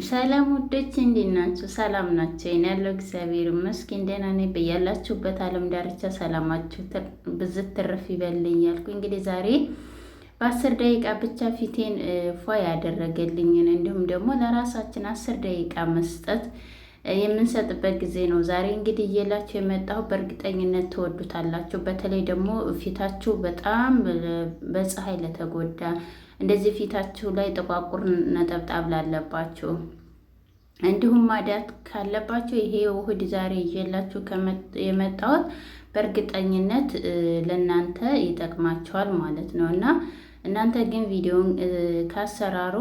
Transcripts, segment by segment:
ሰላም ውዶች እንዴት ናችሁ? ሰላም ናቸው። እኔ ያለው እግዚአብሔር ይመስገን ደህና ነኝ። በያላችሁበት ዓለም ዳርቻ ሰላማችሁ ብዝት ትርፍ ይበልኝ ያልኩኝ እንግዲህ ዛሬ በ10 ደቂቃ ብቻ ፊቴን ፏ ያደረገልኝን እንዲሁም ደግሞ ለራሳችን 10 ደቂቃ መስጠት የምንሰጥበት ጊዜ ነው። ዛሬ እንግዲህ እየላችሁ የመጣሁ በእርግጠኝነት ትወዱታላችሁ። በተለይ ደግሞ ፊታችሁ በጣም በፀሐይ ለተጎዳ እንደዚህ ፊታችሁ ላይ ጥቋቁር ነጠብጣብ ላለባችሁ እንዲሁም ማዳት ካለባችሁ ይሄ ውህድ ዛሬ ይዤላችሁ የመጣሁት በእርግጠኝነት ለእናንተ ይጠቅማችኋል ማለት ነው። እና እናንተ ግን ቪዲዮን ካሰራሩ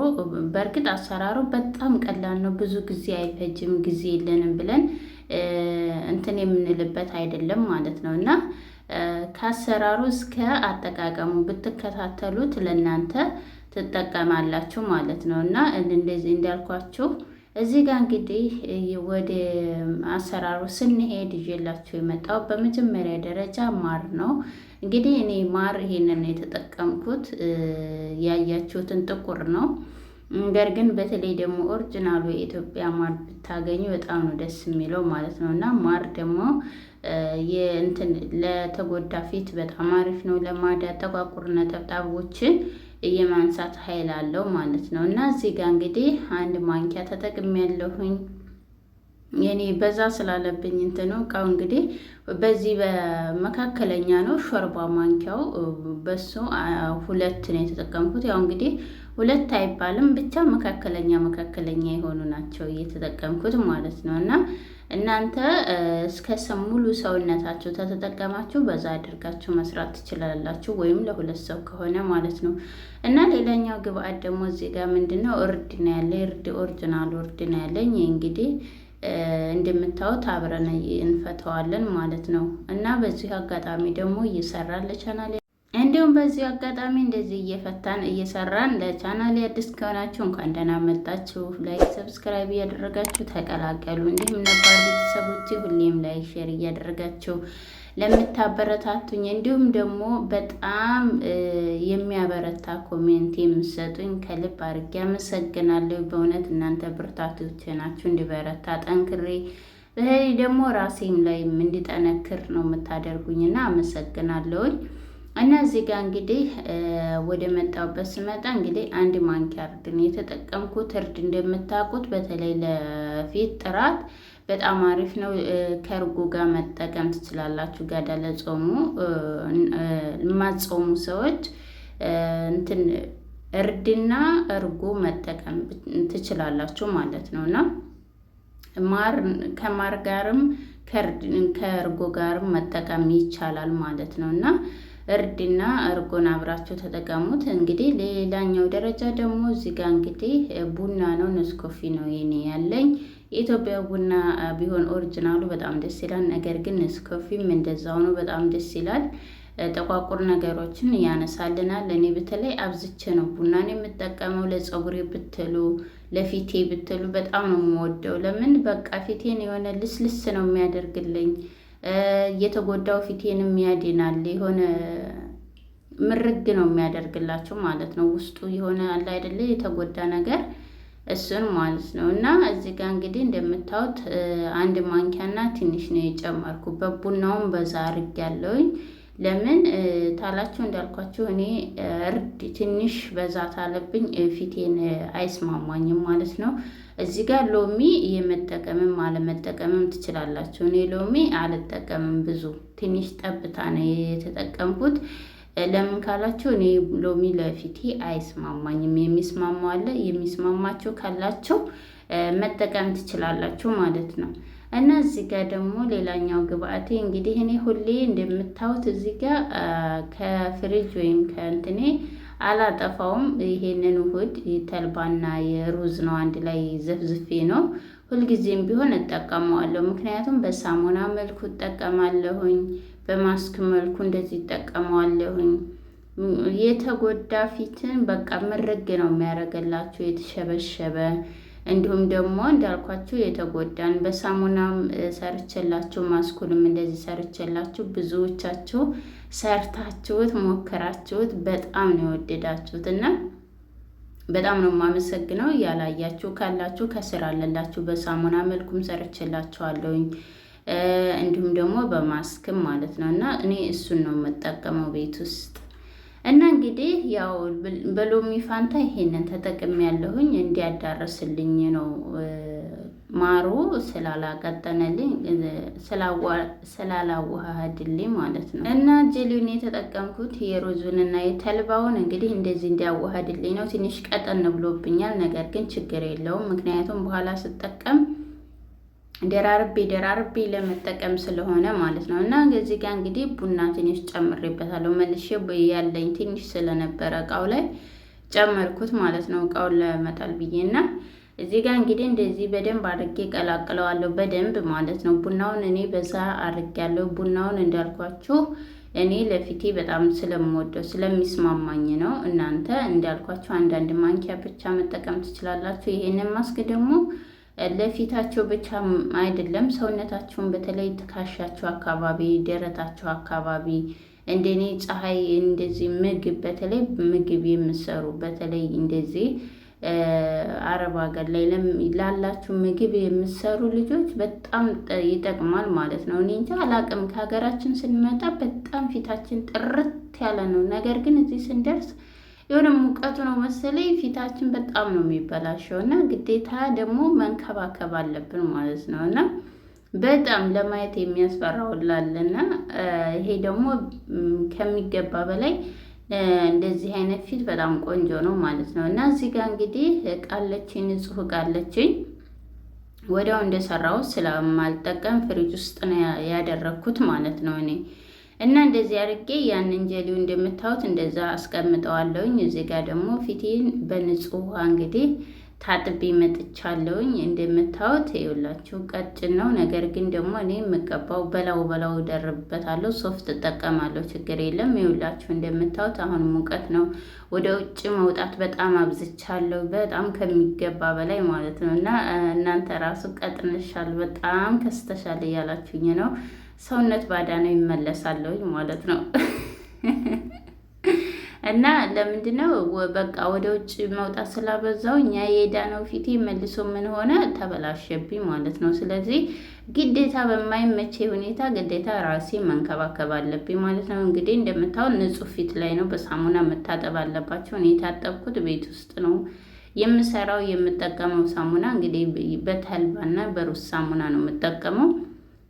በእርግጥ አሰራሩ በጣም ቀላል ነው። ብዙ ጊዜ አይፈጅም። ጊዜ የለንም ብለን እንትን የምንልበት አይደለም ማለት ነው። እና ከአሰራሩ እስከ አጠቃቀሙ ብትከታተሉት ለእናንተ ትጠቀማላችሁ ማለት ነው። እና እንደዚህ እንዳልኳችሁ እዚህ ጋር እንግዲህ ወደ አሰራሩ ስንሄድ ይዤላችሁ የመጣው በመጀመሪያ ደረጃ ማር ነው። እንግዲህ እኔ ማር ይሄንን የተጠቀምኩት ያያችሁትን ጥቁር ነው። ነገር ግን በተለይ ደግሞ ኦሪጂናሉ የኢትዮጵያ ማር ብታገኙ በጣም ነው ደስ የሚለው ማለት ነው። እና ማር ደግሞ የእንትን ለተጎዳ ፊት በጣም አሪፍ ነው። ለማዳት ጠቋቁር ነጠብጣቦችን የማንሳት ኃይል አለው ማለት ነው። እና እዚህ ጋር እንግዲህ አንድ ማንኪያ ተጠቅሜያለሁኝ። የኔ በዛ ስላለብኝ እንትኑ እቃው እንግዲህ በዚህ በመካከለኛ ነው። ሾርባ ማንኪያው በሱ 2 ነው የተጠቀምኩት። ያው እንግዲህ 2 አይባልም ብቻ መካከለኛ የሆኑ ናቸው እየተጠቀምኩት ማለት ነው። እና እናንተ እስከ ሙሉ ሰውነታችሁ ተተጠቀማችሁ በዛ አድርጋችሁ መስራት ትችላላችሁ፣ ወይም ለ2 ሰው ከሆነ ማለት ነው። እና ሌላኛው ግብአት ደግሞ እዚህ ጋር ምንድነው እርድ ነው ያለ። እርድ ኦሪጂናል እርድ ነው ያለኝ። እንግዲህ እንደምታዩት አብረን እንፈተዋለን ማለት ነው። እና በዚህ አጋጣሚ ደግሞ እየሰራን ለቻናል እንዲሁም በዚህ አጋጣሚ እንደዚህ እየሰራን ለቻናል አዲስ ከሆናችሁ እንኳን ደህና መጣችሁ። ላይክ ሰብስክራይብ እያደረጋችሁ ተቀላቀሉ። እንዲሁም ነባር ቤተሰቦች ሁሌም ላይክ ሼር እያደረጋችሁ ለምታበረታቱኝ እንዲሁም ደግሞ በጣም የሚያበረታ ኮሜንት የምትሰጡኝ ከልብ አድርጌ አመሰግናለሁ። በእውነት እናንተ ብርታቶች ናችሁ። እንዲበረታ ጠንክሬ በተለይ ደግሞ ራሴም ላይ እንዲጠነክር ነው የምታደርጉኝና አመሰግናለሁኝ። እና እዚህ ጋር እንግዲህ ወደ መጣሁበት ስመጣ እንግዲህ 1 ማንኪያ እርድ ነው የተጠቀምኩት። እርድ እንደምታውቁት በተለይ ለፊት ጥራት በጣም አሪፍ ነው። ከእርጎ ጋር መጠቀም ትችላላችሁ። ጋዳ ለጾሙ የማትጾሙ ሰዎች እንትን እርድና እርጎ መጠቀም ትችላላችሁ ማለት ነው። እና ከማር ጋርም ከእርጎ ጋርም መጠቀም ይቻላል ማለት ነው። እና እርድና እርጎን አብራችሁ ተጠቀሙት። እንግዲህ ሌላኛው ደረጃ ደግሞ እዚህ ጋር እንግዲህ ቡና ነው። ነስኮፊ ነው የኔ ያለኝ። የኢትዮጵያ ቡና ቢሆን ኦሪጂናሉ በጣም ደስ ይላል። ነገር ግን ነስኮፊም እንደዛው ነው፣ በጣም ደስ ይላል። ጠቋቁር ነገሮችን ያነሳልናል። እኔ በተለይ አብዝቼ ነው ቡናን የምጠቀመው። ለፀጉሬ ብትሉ ለፊቴ ብትሉ በጣም ነው የምወደው። ለምን በቃ ፊቴን የሆነ ልስልስ ነው የሚያደርግልኝ። የተጎዳው ፊቴንም ያድናል። የሆነ ምርግ ነው የሚያደርግላችሁ ማለት ነው። ውስጡ የሆነ አለ አይደለ የተጎዳ ነገር እሱን ማለት ነው። እና እዚህ ጋር እንግዲህ እንደምታዩት 1 ማንኪያና ትንሽ ነው የጨመርኩበት። ቡናውን በዛ አድርጌያለሁኝ። ለምን ታላችሁ እንዳልኳችሁ እኔ እርድ ትንሽ በዛ ታለብኝ ፊቴን አይስማማኝም ማለት ነው። እዚህ ጋር ሎሚ የመጠቀምም አለመጠቀምም ትችላላችሁ። እኔ ሎሚ አልጠቀምም፣ ብዙ ትንሽ ጠብታ ነው የተጠቀምኩት። ለምን ካላችሁ እኔ ሎሚ ለፊቴ አይስማማኝም። የሚስማማው አለ፣ የሚስማማችሁ ካላችሁ መጠቀም ትችላላችሁ ማለት ነው። እና እዚህ ጋር ደግሞ ሌላኛው ግብአቴ እንግዲህ እኔ ሁሌ እንደምታዩት እዚህ ጋር ከፍሪጅ ወይም ከእንትኔ አላጠፋውም። ይሄንን ውህድ ተልባና የሩዝ ነው አንድ ላይ ዘፍዝፌ ነው ሁልጊዜም ቢሆን እጠቀመዋለሁ። ምክንያቱም በሳሙና መልኩ እጠቀማለሁኝ፣ በማስክ መልኩ እንደዚህ እጠቀመዋለሁኝ። የተጎዳ ፊትን በቃ ምርግ ነው የሚያደርግላችሁ፣ የተሸበሸበ እንዲሁም ደግሞ እንዳልኳችሁ የተጎዳን በሳሙናም ሰርቼላችሁ ማስኩልም እንደዚህ ሰርቼላችሁ ብዙዎቻችሁ ሰርታችሁት ሞከራችሁት በጣም ነው የወደዳችሁት እና በጣም ነው የማመሰግነው። ያላያችሁ ካላችሁ ከስር አለላችሁ በሳሙና መልኩም ሰርችላችኋለሁኝ። እንዲሁም ደግሞ በማስክም ማለት ነው። እና እኔ እሱን ነው የምጠቀመው ቤት ውስጥ እና እንግዲህ ያው በሎሚ ፋንታ ይሄንን ተጠቅሜ ያለሁኝ እንዲያዳርስልኝ ነው። ማሩ ስላላቀጠነልኝ ስላላዋሃድልኝ ማለት ነው። እና ጀሊውን የተጠቀምኩት የሮዙን እና የተልባውን እንግዲህ እንደዚህ እንዲያዋሃድልኝ ነው። ትንሽ ቀጠን ብሎብኛል፣ ነገር ግን ችግር የለውም ምክንያቱም በኋላ ስጠቀም ደራርቤ ለመጠቀም ስለሆነ ማለት ነው። እና እዚህ ጋር እንግዲህ ቡና ትንሽ ጨምሬበታለሁ። መልሼ ያለኝ ትንሽ ስለነበረ እቃው ላይ ጨመርኩት ማለት ነው። እቃውን ለመጣል ብዬና እዚህ ጋር እንግዲህ እንደዚህ በደንብ አድርጌ ቀላቅለዋለሁ በደንብ ማለት ነው። ቡናውን እኔ በዛ አድርጌያለሁ። ቡናውን እንዳልኳችሁ እኔ ለፊቴ በጣም ስለምወደው ስለሚስማማኝ ነው። እናንተ እንዳልኳችሁ አንዳንድ ማንኪያ ብቻ መጠቀም ትችላላችሁ። ይሄንን ማስክ ደግሞ ለፊታቸው ብቻ አይደለም፣ ሰውነታቸውን በተለይ ትከሻቸው አካባቢ፣ ደረታቸው አካባቢ እንደኔ ፀሐይ እንደዚህ ምግብ በተለይ ምግብ የምሰሩ በተለይ እንደዚህ አረብ ሀገር ላይ ላላችሁ ምግብ የምሰሩ ልጆች በጣም ይጠቅማል ማለት ነው። እኔ እንጃ አላቅም፣ ከሀገራችን ስንመጣ በጣም ፊታችን ጥርት ያለ ነው። ነገር ግን እዚህ ስንደርስ የሆነ ሙቀቱ ነው መሰለኝ ፊታችን በጣም ነው የሚበላሸው እና ግዴታ ደግሞ መንከባከብ አለብን ማለት ነው። እና በጣም ለማየት የሚያስፈራውላልና ይሄ ደግሞ ከሚገባ በላይ እንደዚህ አይነት ፊት በጣም ቆንጆ ነው ማለት ነው። እና እዚህ ጋር እንግዲህ ቃለችኝ ንጹህ ቃለችኝ ወዲያው እንደሰራው ስለማልጠቀም ፍሪጅ ውስጥ ነው ያደረኩት ማለት ነው እኔ እና እንደዚህ አድርጌ ያንን ጀሊው እንደምታዩት እንደዛ አስቀምጠዋለሁኝ። እዚህ ጋር ደግሞ ፊቴን በንጹህ ውሃ እንግዲህ ታጥቤ መጥቻለሁኝ። እንደምታዩት ይኸውላችሁ ቀጭን ነው፣ ነገር ግን ደግሞ እኔ የምቀባው በላው ደርብበታለሁ። ሶፍት እጠቀማለሁ፣ ችግር የለም። ይኸውላችሁ እንደምታዩት አሁን ሙቀት ነው፣ ወደ ውጭ መውጣት በጣም አብዝቻለሁ፣ በጣም ከሚገባ በላይ ማለት ነው። እና እናንተ ራሱ ቀጥንሻል፣ በጣም ከስተሻል እያላችሁኝ ነው። ሰውነት ባዳ ነው ይመለሳለሁኝ ማለት ነው። እና ለምንድነው በቃ ወደ ውጭ መውጣት ስላበዛው እኛ የዳነው ፊቴ መልሶ ምን ሆነ ተበላሸብኝ ማለት ነው። ስለዚህ ግዴታ በማይመቼ ሁኔታ ግዴታ ራሴ መንከባከብ አለብኝ ማለት ነው። እንግዲህ እንደምታው ንጹህ ፊት ላይ ነው በሳሙና መታጠብ አለባቸው። እኔ የታጠብኩት ቤት ውስጥ ነው የምሰራው። የምጠቀመው ሳሙና እንግዲህ በተልባና በሩዝ ሳሙና ነው የምጠቀመው።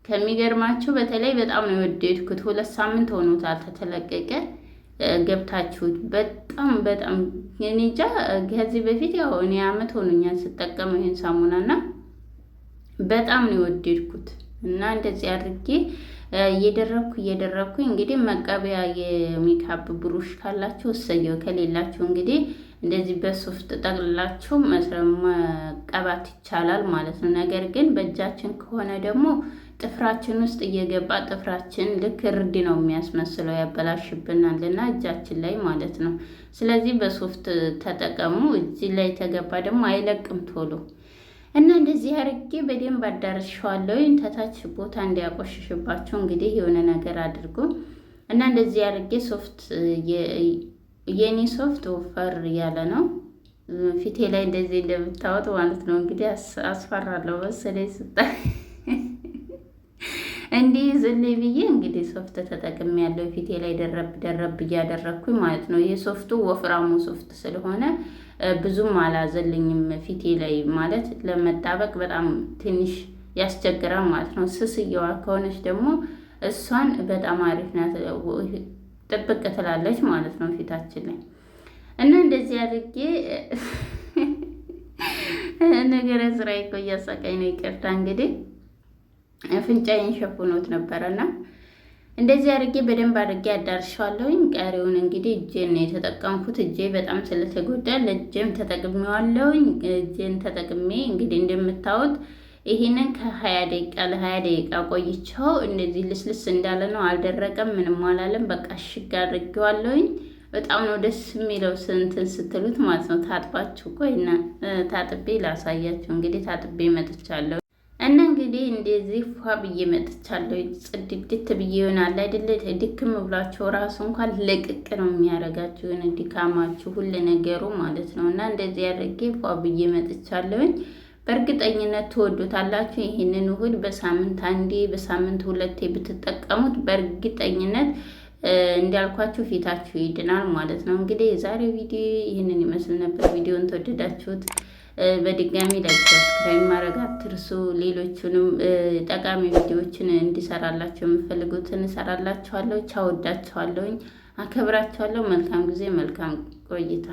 ከሚገርማችሁ በተለይ በጣም ነው የወደድኩት። 2 ሳምንት ሆኖታል ተተለቀቀ። ገብታችሁት በጣም እኔ እንጃ ከዚህ በፊት ያው እኔ አመት ሆኖኛል ስጠቀመው ይሄን ሳሙናና በጣም ነው የወደድኩት። እና እንደዚህ አድርጌ እየደረኩኝ እንግዲህ መቀበያ የሜካፕ ብሩሽ ካላችሁ እሰየው፣ ከሌላችሁ እንግዲህ እንደዚህ በሶፍት ጠቅልላችሁ መቀባት ይቻላል ማለት ነው። ነገር ግን በእጃችን ከሆነ ደግሞ ጥፍራችን ውስጥ እየገባ ጥፍራችን ልክ እርድ ነው የሚያስመስለው፣ ያበላሽብናል እና እጃችን ላይ ማለት ነው። ስለዚህ በሶፍት ተጠቀሙ። እዚህ ላይ ተገባ ደግሞ አይለቅም ቶሎ። እና እንደዚህ አድርጌ በደንብ አዳርሻለሁ። ተታች ቦታ እንዲያቆሽሽባቸው እንግዲህ የሆነ ነገር አድርጉ እና እንደዚህ አድርጌ ሶፍት የኔ ሶፍት ወፈር ያለ ነው ፊቴ ላይ እንደዚህ እንደምታወጥ ማለት ነው። እንግዲህ አስፈራለሁ መሰለኝ ስታይ እንዲህ ዝሌ ብዬ እንግዲህ ሶፍት ተጠቅሜ ያለው ፊቴ ላይ ደረብ እያደረኩኝ ማለት ነው። ይሄ ሶፍቱ ወፍራሙ ሶፍት ስለሆነ ብዙም አላዘልኝም ፊቴ ላይ ማለት ለመጣበቅ በጣም ትንሽ ያስቸግራል ማለት ነው። ስስየዋ ከሆነች ደግሞ እሷን በጣም አሪፍ ናት፣ ጥብቅ ትላለች ማለት ነው ፊታችን ላይ። እና እንደዚህ አድርጌ ነገረ ስራ እኮ እያሳቀኝ ነው፣ ይቅርታ እንግዲህ አፍንጫዬን ሸፍኖት ነበረና እንደዚህ አድርጌ በደንብ አድርጌ አዳርሻለሁኝ። ቀሪውን እንግዲህ እጄን ነው የተጠቀምኩት። እጄ በጣም ስለተጎዳ ለእጄም ተጠቅሜዋለሁኝ። እጄን ተጠቅሜ እንግዲህ እንደምታዩት ይሄንን ከ20 ደቂቃ ለ20 ደቂቃ ቆይቼው እንደዚህ ልስልስ እንዳለ ነው። አልደረቀም፣ ምንም አላለም። በቃ እሽግ አድርጌዋለሁኝ። በጣም ነው ደስ የሚለው ስንትን ስትሉት ማለት ነው። ታጥባችሁ ቆይና ታጥቤ ላሳያችሁ። እንግዲህ ታጥቤ መጥቻለሁ እና እንግዲህ እንግዲህ እንደዚህ ፏ ብዬ መጥቻለሁ። ጽድት ብዬ ይሆናል አይደለ? ድክም ብሏቸው ራሱ እንኳን ለቅቅ ነው የሚያደርጋችሁ የሆነ ድካማችሁ ሁሉ ነገሩ ማለት ነው። እና እንደዚህ ያደርጌ ፏ ብዬ መጥቻለሁኝ። በእርግጠኝነት ትወዱታላችሁ። ይህንን እሁድ በሳምንት አንዴ በሳምንት ሁለቴ ብትጠቀሙት በእርግጠኝነት እንዳልኳችሁ ፊታችሁ ይድናል ማለት ነው። እንግዲህ የዛሬው ቪዲዮ ይህንን ይመስል ነበር። ቪዲዮን ተወደዳችሁት በድጋሚ ላይክ፣ ሰብስክራይብ ማድረግ አትርሱ። ሌሎቹንም ጠቃሚ ቪዲዮዎችን እንዲሰራላችሁ የምፈልጉትን እሰራላችኋለሁ። ቻው፣ ወዳችኋለሁኝ፣ አከብራችኋለሁ። መልካም ጊዜ፣ መልካም ቆይታ